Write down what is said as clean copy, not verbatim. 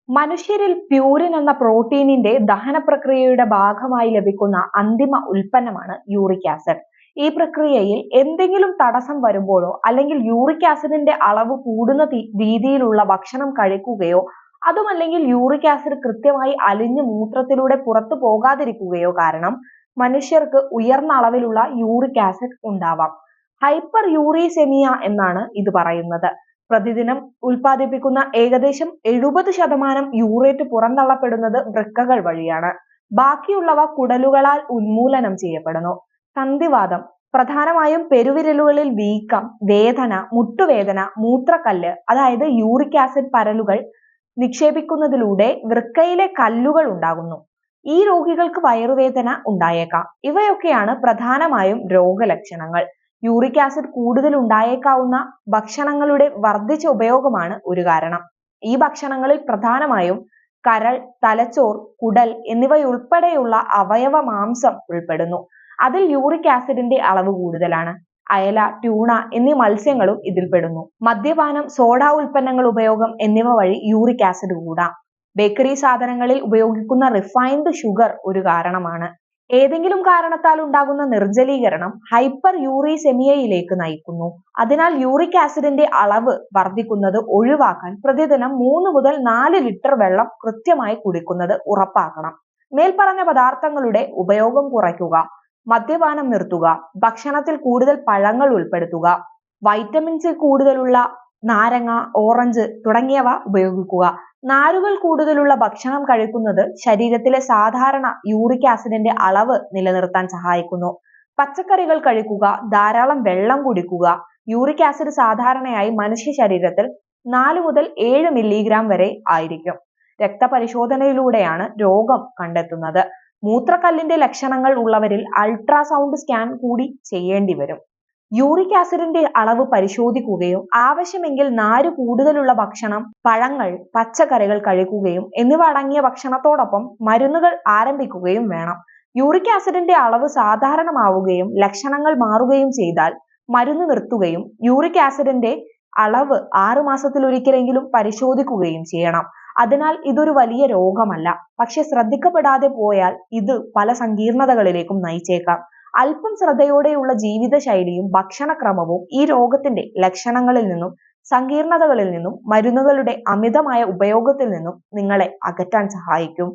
മനുഷ്യരിൽ പ്യൂരിൻ എന്ന പ്രോട്ടീനിന്റെ ദഹന പ്രക്രിയയുടെ ഭാഗമായി ലഭിക്കുന്ന അന്തിമ ഉൽപ്പന്നമാണ് യൂറിക് ആസിഡ്. ഈ പ്രക്രിയയിൽ എന്തെങ്കിലും തടസ്സം വരുമ്പോഴോ അല്ലെങ്കിൽ യൂറിക് ആസിഡിന്റെ അളവ് കൂടുന്ന രീതിയിലുള്ള ഭക്ഷണം കഴിക്കുകയോ അതുമല്ലെങ്കിൽ യൂറിക് ആസിഡ് കൃത്യമായി അലിഞ്ഞ് മൂത്രത്തിലൂടെ പുറത്തു പോകാതിരിക്കുകയോ കാരണം മനുഷ്യർക്ക് ഉയർന്ന അളവിലുള്ള യൂറിക് ആസിഡ് ഉണ്ടാവാം. ഹൈപ്പർ യൂറീസെമിയ എന്നാണ് ഇത് പറയുന്നത്. പ്രതിദിനം ഉൽപ്പാദിപ്പിക്കുന്ന ഏകദേശം 70% യൂറേറ്റ് പുറന്തള്ളപ്പെടുന്നത് വൃക്കകൾ വഴിയാണ്. ബാക്കിയുള്ളവ കുടലുകളാൽ ഉന്മൂലനം ചെയ്യപ്പെടുന്നു. സന്ധിവാതം പ്രധാനമായും പെരുവിരലുകളിൽ വീക്കം, വേദന, മുട്ടുവേദന, മൂത്രക്കല്ല് അതായത് യൂറിക് ആസിഡ് പരലുകൾ നിക്ഷേപിക്കുന്നതിലൂടെ വൃക്കയിലെ കല്ലുകൾ ഉണ്ടാകുന്നു. ഈ രോഗികൾക്ക് വയറുവേദന ഉണ്ടായേക്കാം. ഇവയൊക്കെയാണ് പ്രധാനമായും രോഗലക്ഷണങ്ങൾ. യൂറിക് ആസിഡ് കൂടുതൽ ഉണ്ടായേക്കാവുന്ന ഭക്ഷണങ്ങളുടെ വർദ്ധിച്ച ഉപയോഗമാണ് ഒരു കാരണം. ഈ ഭക്ഷണങ്ങളിൽ പ്രധാനമായും കരൾ, തലച്ചോർ, കുടൽ എന്നിവയുൾപ്പെടെയുള്ള അവയവ മാംസം ഉൾപ്പെടുന്നു. അതിൽ യൂറിക് ആസിഡിന്റെ അളവ് കൂടുതലാണ്. അയല, ട്യൂണ എന്നീ മത്സ്യങ്ങളും ഇതിൽപ്പെടുന്നു. മദ്യപാനം, സോഡ ഉൽപ്പന്നങ്ങൾ ഉപയോഗം എന്നിവ വഴി യൂറിക് ആസിഡ് കൂടാം. ബേക്കറി സാധനങ്ങളിൽ ഉപയോഗിക്കുന്ന റിഫൈൻഡ് ഷുഗർ ഒരു കാരണമാണ്. ഏതെങ്കിലും കാരണത്താൽ ഉണ്ടാകുന്ന നിർജ്ജലീകരണം ഹൈപ്പർ യൂറീസെമിയയിലേക്ക് നയിക്കുന്നു. അതിനാൽ യൂറിക് ആസിഡിന്റെ അളവ് വർദ്ധിക്കുന്നത് ഒഴിവാക്കാൻ പ്രതിദിനം 3 മുതൽ 4 ലിറ്റർ വെള്ളം കൃത്യമായി കുടിക്കുന്നത് ഉറപ്പാക്കണം. മേൽപ്പറഞ്ഞ പദാർത്ഥങ്ങളുടെ ഉപയോഗം കുറയ്ക്കുക, മദ്യപാനം നിർത്തുക, ഭക്ഷണത്തിൽ കൂടുതൽ പഴങ്ങൾ ഉൾപ്പെടുത്തുക, വൈറ്റമിൻ സി കൂടുതലുള്ള നാരങ്ങ, ഓറഞ്ച് തുടങ്ങിയവ ഉപയോഗിക്കുക. നാരുകൾ കൂടുതലുള്ള ഭക്ഷണം കഴിക്കുന്നത് ശരീരത്തിലെ സാധാരണ യൂറിക് ആസിഡിന്റെ അളവ് നിലനിർത്താൻ സഹായിക്കുന്നു. പച്ചക്കറികൾ കഴിക്കുക, ധാരാളം വെള്ളം കുടിക്കുക. യൂറിക് ആസിഡ് സാധാരണയായി മനുഷ്യ ശരീരത്തിൽ 4 മുതൽ 7 മില്ലിഗ്രാം വരെ ആയിരിക്കും. രക്തപരിശോധനയിലൂടെയാണ് രോഗം കണ്ടെത്തുന്നത്. മൂത്രക്കല്ലിന്റെ ലക്ഷണങ്ങൾ ഉള്ളവരിൽ അൾട്രാസൗണ്ട് സ്കാൻ കൂടി ചെയ്യേണ്ടി വരും. യൂറിക് ആസിഡിന്റെ അളവ് പരിശോധിക്കുകയും ആവശ്യമെങ്കിൽ നാര് കൂടുതലുള്ള ഭക്ഷണം, പഴങ്ങൾ, പച്ചക്കറികൾ കഴിക്കുകയും എന്നിവ അടങ്ങിയ ഭക്ഷണത്തോടൊപ്പം മരുന്നുകൾ ആരംഭിക്കുകയും വേണം. യൂറിക് ആസിഡിന്റെ അളവ് സാധാരണമാവുകയും ലക്ഷണങ്ങൾ മാറുകയും ചെയ്താൽ മരുന്ന് നിർത്തുകയും യൂറിക് ആസിഡിന്റെ അളവ് 6 മാസത്തിലൊരിക്കലെങ്കിലും പരിശോധിക്കുകയും ചെയ്യണം. അതിനാൽ ഇതൊരു വലിയ രോഗമല്ല. പക്ഷെ ശ്രദ്ധിക്കപ്പെടാതെ പോയാൽ ഇത് പല സങ്കീർണതകളിലേക്കും നയിച്ചേക്കാം. അല്പം ശ്രദ്ധയോടെയുള്ള ജീവിതശൈലിയും ഭക്ഷണക്രമവും ഈ രോഗത്തിന്റെ ലക്ഷണങ്ങളിൽ നിന്നും സങ്കീർണതകളിൽ നിന്നും മരുന്നുകളുടെ അമിതമായ ഉപയോഗത്തിൽ നിന്നും നിങ്ങളെ അകറ്റാൻ സഹായിക്കും.